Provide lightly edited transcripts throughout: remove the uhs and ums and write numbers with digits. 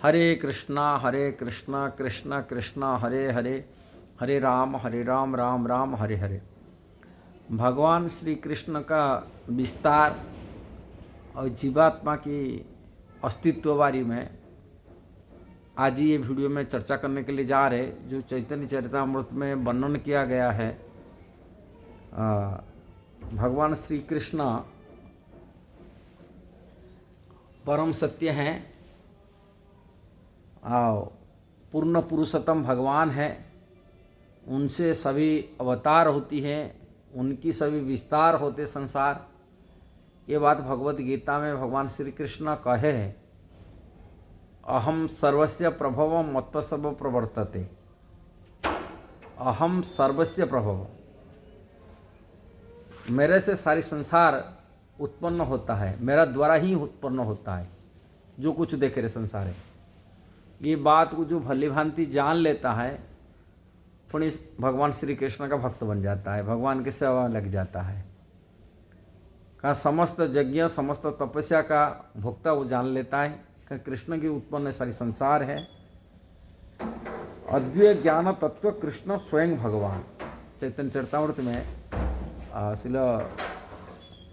हरे कृष्णा कृष्णा कृष्णा हरे हरे, हरे राम राम राम हरे हरे। भगवान श्री कृष्ण का विस्तार और जीवात्मा की अस्तित्व बारे में आज ये वीडियो में चर्चा करने के लिए जा रहे, जो चैतन्य चरितामृत में वर्णन किया गया है। भगवान श्री कृष्ण परम सत्य हैं, पूर्ण पुरुषोत्तम भगवान है। उनसे सभी अवतार होती हैं, उनकी सभी विस्तार होते संसार। ये बात भगवत गीता में भगवान श्री कृष्ण कहे हैं, अहम सर्वस्य प्रभव मत्त सर्व प्रवर्तते। अहम सर्वस्य प्रभव, मेरे से सारी संसार उत्पन्न होता है, मेरा द्वारा ही उत्पन्न होता है जो कुछ देख रहे संसार है। ये बात को जो भली भांति जान लेता है, पुण्य भगवान श्री कृष्ण का भक्त बन जाता है, भगवान की सेवा में लग जाता है। का समस्त यज्ञ समस्त तपस्या का भोक्ता वो जान लेता है कि कृष्ण की उत्पन्न सारी संसार है। अद्वैत ज्ञान तत्व कृष्ण स्वयं भगवान। चैतन्य चरितामृत में श्रील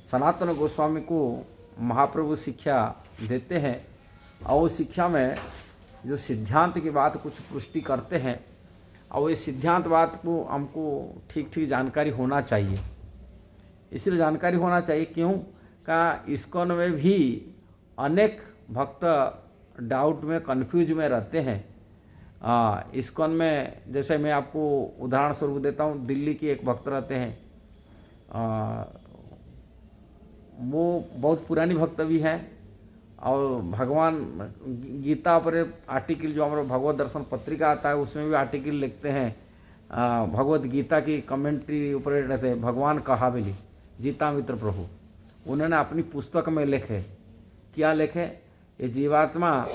सनातन गोस्वामी को महाप्रभु शिक्षा देते हैं, और वो शिक्षा में जो सिद्धांत की बात कुछ पुष्टि करते हैं, और ये सिद्धांत बात को हमको ठीक ठीक जानकारी होना चाहिए। इसलिए जानकारी होना चाहिए क्यों का इस्कॉन में भी अनेक भक्त डाउट में कन्फ्यूज में रहते हैं। इस्कॉन में जैसे मैं आपको उदाहरण स्वरूप देता हूँ, दिल्ली की एक भक्त रहते हैं, वो बहुत पुरानी भक्त भी है, और भगवान गीता पर आर्टिकल जो हमारा भगवत दर्शन पत्रिका आता है उसमें भी आर्टिकल लिखते हैं। भगवत गीता की कमेंट्री ऊपर रहते हैं, भगवान कहा बोली जीता मित्र प्रभु। उन्होंने अपनी पुस्तक में लिखे, क्या लिखे, ये जीवात्मा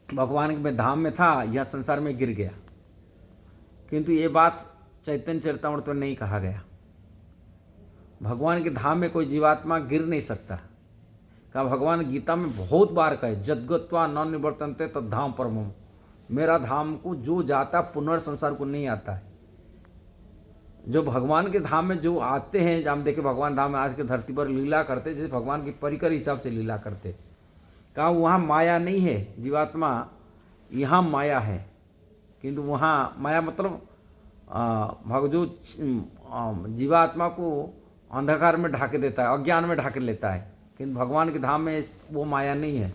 भगवान के धाम में था, यह संसार में गिर गया। किंतु ये बात चैतन्य चरितामृत में नहीं कहा गया। भगवान के धाम में कोई जीवात्मा गिर नहीं सकता। का भगवान गीता में बहुत बार कहे, जद्गत्वा न निवर्तन्ते तद धाम परमम। मेरा धाम को जो जाता पुनर्संसार को नहीं आता है। जो भगवान के धाम में जो आते हैं, जब हम देखे भगवान धाम में आज के धरती पर लीला करते, जैसे भगवान की परिकर हिसाब से लीला करते, कहा वहाँ माया नहीं है जीवात्मा, यहाँ माया है। किंतु वहाँ माया मतलब जो जीवात्मा को अंधकार में ढाके देता है, अज्ञान में ढाके लेता है। किंतु भगवान के धाम में वो माया नहीं है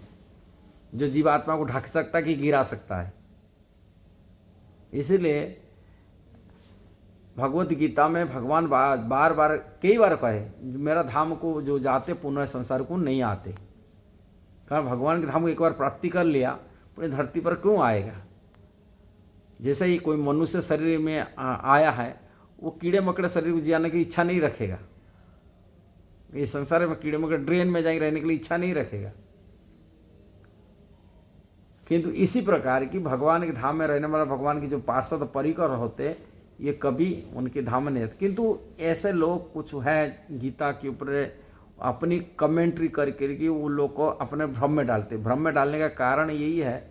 जो जीवात्मा को ढक सकता है कि गिरा सकता है। इसीलिए भगवत गीता में भगवान बार बार कई बार कहे, मेरा धाम को जो जाते पुनः संसार को नहीं आते। कारण भगवान के धाम को एक बार प्राप्ति कर लिया, पूरी धरती पर क्यों आएगा। जैसे ही कोई मनुष्य शरीर में आया है, वो कीड़े मकड़े शरीर को जियाने की इच्छा नहीं रखेगा। ये संसार में कीड़े मकड़े ड्रेन में जाएंगे, रहने के लिए इच्छा नहीं रखेगा। किंतु इसी प्रकार की भगवान के धाम में रहने वाला भगवान की जो पार्षद परिकर होते, ये कभी उनके धाम में नहीं आते। किंतु ऐसे लोग कुछ है गीता के ऊपर अपनी कमेंट्री करके कि वो लोग को अपने भ्रम में डालते। भ्रम में डालने का कारण यही है,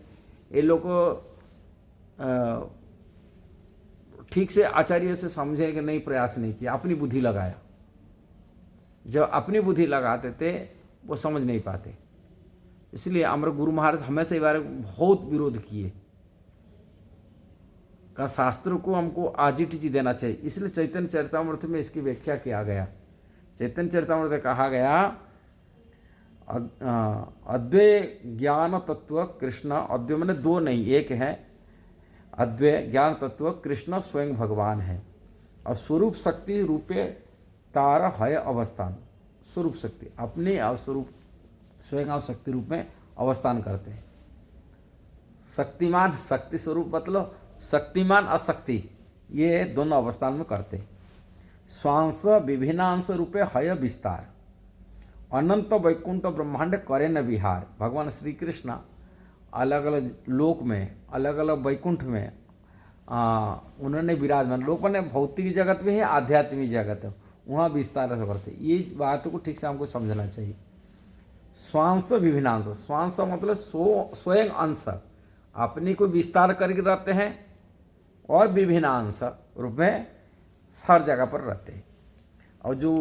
ये लोग को ठीक से आचार्यों से समझे कि नहीं, प्रयास नहीं किया, अपनी बुद्धि लगाया। जब अपनी बुद्धि लगाते थे वो समझ नहीं पाते। इसलिए हमारे गुरु महाराज हमेशा इस बारे में बहुत विरोध किए, का शास्त्र को हमको आजिटिजी देना चाहिए। इसलिए चैतन्य चरितामृत में इसकी व्याख्या किया गया। चैतन्य चरितामृत में कहा गया, अद्वैत ज्ञान तत्व कृष्ण, अद्वैत मैंने दो नहीं एक है, अद्वैत ज्ञान तत्व कृष्ण स्वयं भगवान है, और स्वरूप शक्ति रूपे तार है अवस्थान। स्वरूप शक्ति अपने और स्वरूप स्वयं और शक्ति रूप में अवस्थान करते हैं। शक्तिमान शक्ति स्वरूप मतलब शक्तिमान और शक्ति, ये दोनों अवस्थान में करते हैं। स्वांश विभिन्नांश रूपे हय विस्तार, अनंत वैकुंठ ब्रह्मांड करे न विहार। भगवान श्री कृष्ण अलग अलग लोक में, अलग अलग वैकुंठ में उन्होंने विराजमान। लोक में भौतिक जगत भी है, आध्यात्मिक जगत है, वहाँ विस्तार करते। ये बात को ठीक से हमको समझना चाहिए। स्वांश विभिन्नांश, स्वांश मतलब स्वयं अंश, अपनी को विस्तार करके रहते हैं और विभिन्न अंश रूप में हर जगह पर रहते हैं। और जो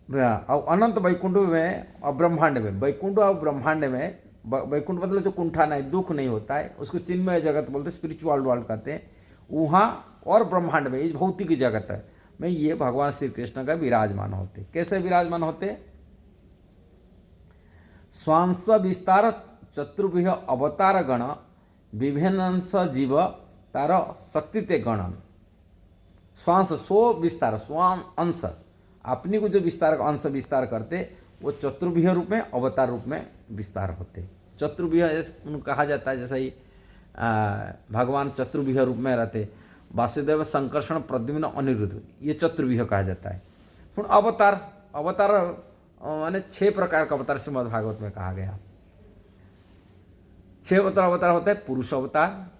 और अनंत वैकुंठ में और ब्रह्मांड में, वैकुंठ और ब्रह्मांड में, वैकुंठ मतलब जो कुंठा नहीं, दुख नहीं होता है, उसको चिन्मय जगत बोलते हैं, स्पिरिचुअल वर्ल्ड कहते हैं। वहाँ और ब्रह्मांड में, ये भौतिक जगत है में, ये भगवान श्री कृष्ण का विराजमान होते। कैसे विराजमान होते? स्वांश विस्तार चतुर्भुज अवतार गण विभिन्नंश जीव तार शक्ति ते गणन। स्वांश सो विस्तार, स्वां अंश, अपनी को जो विस्तार अंश विस्तार करते वो चतुर्भुज रूप में, अवतार रूप में विस्तार होते। चतुर्भुज उनको कहा जाता है, जैसा ही भगवान चतुर्भुज रूप में रहते, वासुदेव संकर्षण प्रद्युम्न अनिरुद्ध, ये चतुर्भुज कहा जाता है। फिर अवतार, अवतार माने 6 प्रकार का अवतार श्रीमद् भागवत में कहा गया। 6 अवतार होता है। पुरुष अवतार,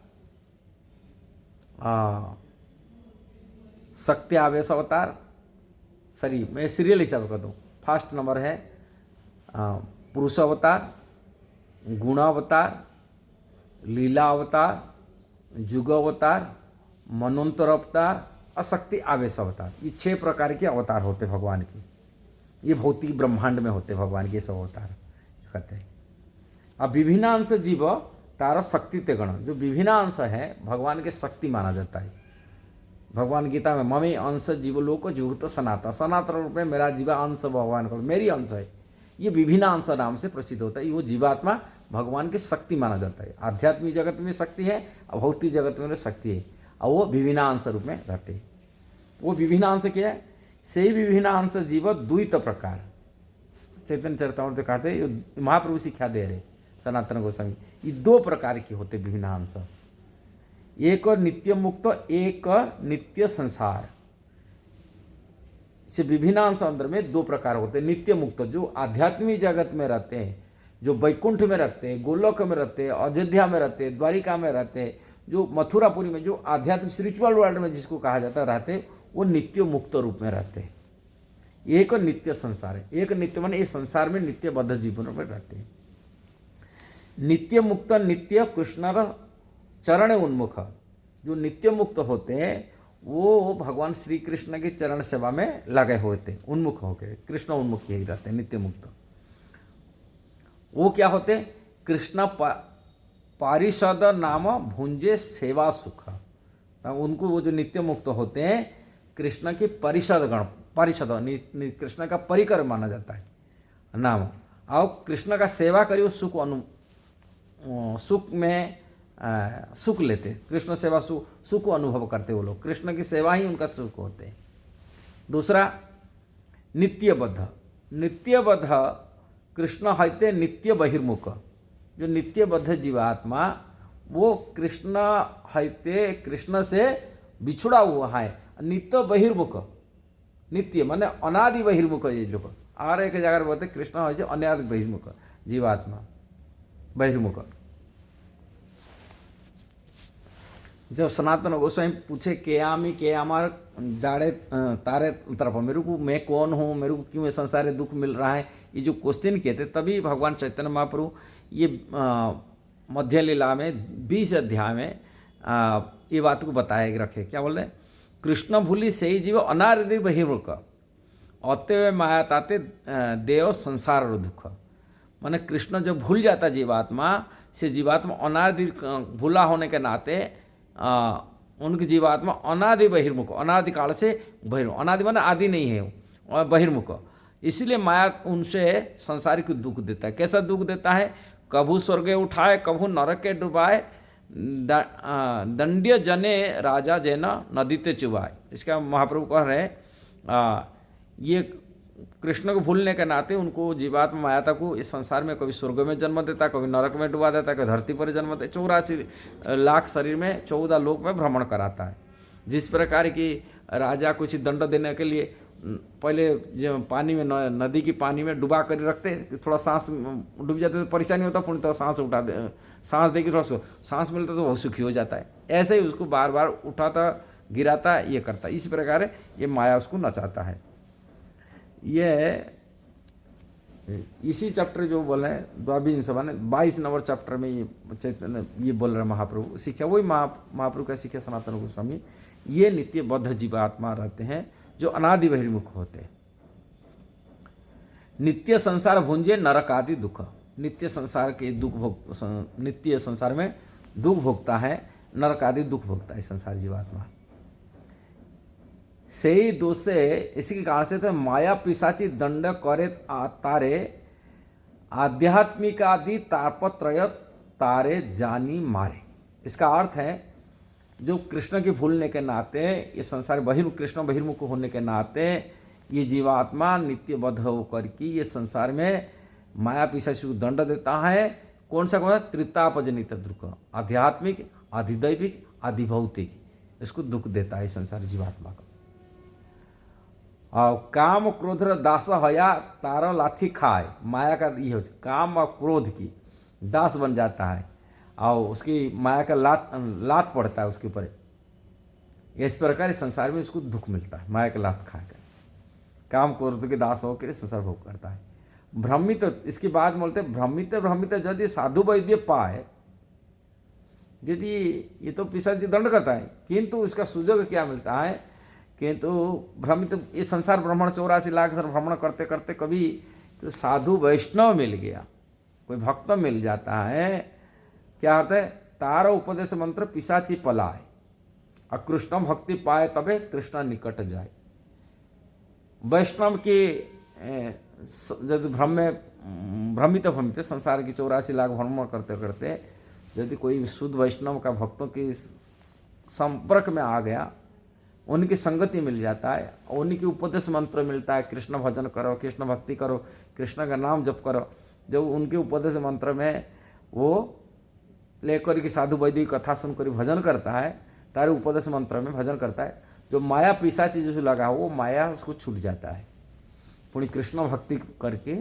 शक्ति आवेश अवतार, सॉरी मैं सीरियल हिसाब कर दूँ, फर्स्ट नंबर है पुरुष अवतार, गुण अवतार, लीला अवतार, युग अवतार, मनोन्तर अवतार और शक्ति आवेश अवतार। ये 6 प्रकार के अवतार होते भगवान की। ये भौतिक ब्रह्मांड में होते भगवान के सब अवतार कहते हैं। अब विभिन्नांश जीव तारा शक्ति ते गण, जो विभिन्नांश है भगवान के शक्ति माना जाता है। भगवान गीता में ममे अंश जीवलोक जुहत सनातन, सनातन रूप में मेरा जीवा अंश भगवान का, मेरी अंश है। ये विभिन्नांश नाम से प्रसिद्ध होता है। वो जीवात्मा भगवान की शक्ति माना जाता है। आध्यात्मिक जगत में शक्ति है और भौतिक जगत में शक्ति है, और वो विभिन्नांश रूप में रहते हैं। वो विभिन्नांश क्या है? से विभिन्नांश जीव द्वैत प्रकार, चैतन्य चरितामृत कहते हैं, महाप्रभु शिक्षा दे रहे सनातन गोस्वामी। ये 2 प्रकार के होते विभिन्नांश, एक नित्य मुक्त, एक नित्य संसार। से विभिन्नांश अंदर में 2 प्रकार होते हैं। नित्य मुक्त जो आध्यात्मिक जगत में रहते हैं, जो वैकुंठ में रहते हैं, गोलोक में रहते हैं, अयोध्या में रहते हैं, द्वारिका में रहते हैं, जो मथुरापुरी में, जो आध्यात्मिक स्पिरिचुअल वर्ल्ड में जिसको कहा जाता है रहते, वो नित्य मुक्त रूप में रहते हैं। एक नित्य संसार है। एक नित्य माने इस संसार में नित्यबद्ध जीवन में रहते हैं। नित्य मुक्त नित्य कृष्ण चरण उन्मुख, जो नित्य मुक्त होते हैं वो भगवान श्री कृष्ण के चरण सेवा में लगे हुए थे, उन्मुख होके, कृष्ण उन्मुख यही रहते हैं नित्य मुक्त। वो क्या होते? कृष्ण पारिषद नाम भुंजे सेवा सुख। उनको वो जो नित्य मुक्त होते हैं कृष्ण के परिषद गण, परिषद कृष्ण का परिकर माना जाता है नाम, और कृष्ण का सेवा करिए सुख में सुख लेते, कृष्ण सेवा सुख को अनुभव करते वो लोग, कृष्ण की सेवा ही उनका सुख होते हैं। दूसरा नित्यबद्ध, नित्यबद्ध कृष्ण हैते नित्य बहिर्मुख, जो नित्यबद्ध जीवात्मा वो कृष्ण हैते कृष्ण से बिछुड़ा हुआ है, नित्य बहिर्मुख, नित्य माने अनादि बहिर्मुख। ये लोग और एक जगह बोलते कृष्ण है अनादि बहिर्मुख जीवात्मा, बहिर्मुख। जब सनातन गोस्वामी पूछे के आमी के आमार जाड़े तारे तरफ, मेरे को मैं कौन हूँ, मेरे को क्यों ये संसार दुख मिल रहा है, ये जो क्वेश्चन किए थे, तभी भगवान चैतन्य महाप्रभु ये मध्य लीला में 20 अध्याय में ये बात को बताए रखे। क्या बोल रहे? कृष्ण भूली से ही जीव अनादि बहिर्मुख, अतएव माया ताते देव संसार दुख। माने कृष्ण जब भूल जाता जीवात्मा से, जीवात्मा अनादि भूला होने के नाते उनकी जीवात्मा अनादि बहिर्मुख, अनादि काल से बहिर्मुख, अनादि माने आदि नहीं है और बहिर्मुख, इसलिए माया उनसे संसारिक दुख देता है। कैसा दुख देता है? कभू स्वर्गे उठाए, कभू नरक के डुबाए, दंड्य जने राजा जैन नदीते चुबाए। इसका महाप्रभु कह रहे ये कृष्ण को भूलने के नाते उनको जीवात्मा मायाता को इस संसार में कभी स्वर्ग में जन्म देता, कभी नरक में डुबा देता, कभी धरती पर जन्म देता, 84 लाख शरीर में 14 लोक में भ्रमण कराता है। जिस प्रकार की राजा कुछ दंड देने के लिए पहले जो पानी में नदी की पानी में डुबा कर रखते, थोड़ा सांस डूब जाते तो परेशानी होता, पुण्य तो सांस उठा दे, सांस देगी थोड़ा सांस मिलता तो बहुत सुखी हो जाता है। ऐसे ही उसको बार बार उठाता गिराता ये करता, इस प्रकार ये माया उसको नचाता है। ये इसी चैप्टर जो बोल रहे हैं द्वाविंश माने 22 नंबर चैप्टर में ये चैतन्य ये बोल रहे हैं महाप्रभु शिक्षा, वही महाप्रभु का शिक्षा सनातन गोस्वामी, ये नित्य बद्ध जीवात्मा रहते हैं जो अनादि बहिर्मुख होते हैं। नित्य संसार भुंजे नरक आदि दुख, नित्य संसार के दुख नित्य संसार में दुख भोगता है, नरक आदि दुख भोगता है संसार जीवात्मा। सही दोष से इसी के कारण से तो माया पिशाची दंड करे तारे आध्यात्मिक आदि तापत्रय तारे जानी मारे। इसका अर्थ है जो कृष्ण के भूलने के नाते, ये संसार कृष्ण बहिर्मुख होने के नाते ये जीवात्मा नित्य बद्ध होकर के ये संसार में माया पिशाची को दंड देता है। कौन सा त्रितापजनित दुख, आध्यात्मिक, आधिदैविक, आधिभौतिक, इसको दुख देता है संसार जीवात्मा को। और काम क्रोध दास हया तारा लाठी खाए, माया का ये हो काम और क्रोध की दास बन जाता है और उसकी माया का लात पड़ता है उसके ऊपर। इस प्रकार इस संसार में उसको दुख मिलता है माया का लात खाकर, काम क्रोध के दास होकर संसार भोग करता है। भ्रमित, इसके बाद बोलते भ्रमित यदि साधु वैद्य पाए, यदि ये तो पिशाची दंड करता है किंतु उसका सुजोग क्या मिलता है, किंतु भ्रमित ये संसार भ्रमण 84 लाख सर भ्रमण करते करते कभी तो साधु वैष्णव मिल गया, कोई भक्त मिल जाता है, क्या होता है तार उपदेश मंत्र पिशाची पलाए और कृष्ण भक्ति पाए तबे कृष्ण निकट जाए। वैष्णव के यदि भ्रमित संसार की 84 लाख भ्रमण करते करते यदि कोई शुद्ध वैष्णव का भक्तों के संपर्क में आ गया, उनकी संगति मिल जाता है और उनकी उपदेश मंत्र मिलता है, कृष्ण भजन करो, कृष्ण भक्ति करो, कृष्ण का नाम जप करो। जब उनके उपदेश मंत्र में वो लेकर के साधु वैदिक कथा सुनकर भजन करता है, तारे उपदेश मंत्र में भजन करता है, जो माया पिशाची जो लगा वो माया उसको छूट जाता है, पुण्य कृष्ण भक्ति करके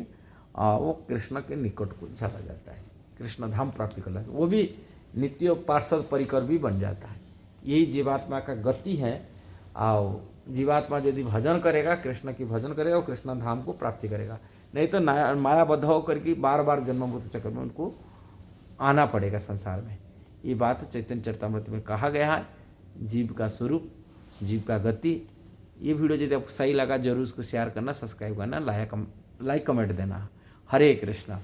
वो कृष्ण के निकट को चला जाता है, कृष्ण धाम प्राप्ति कर लेता है, वो भी नित्य पार्षद परिकर भी बन जाता है। यही जीवात्मा का गति है। और जीवात्मा यदि भजन करेगा, कृष्ण की भजन करेगा, वो कृष्ण धाम को प्राप्ति करेगा, नहीं तो मायाबद्ध होकर के बार बार जन्मभूत चक्कर में उनको आना पड़ेगा संसार में। ये बात चैतन्य चरितामृत में कहा गया है। जीव का स्वरूप, जीव का गति। ये वीडियो यदि आपको सही लगा जरूर उसको शेयर करना, सब्सक्राइब करना, लाइक कमेंट देना। हरे कृष्णा।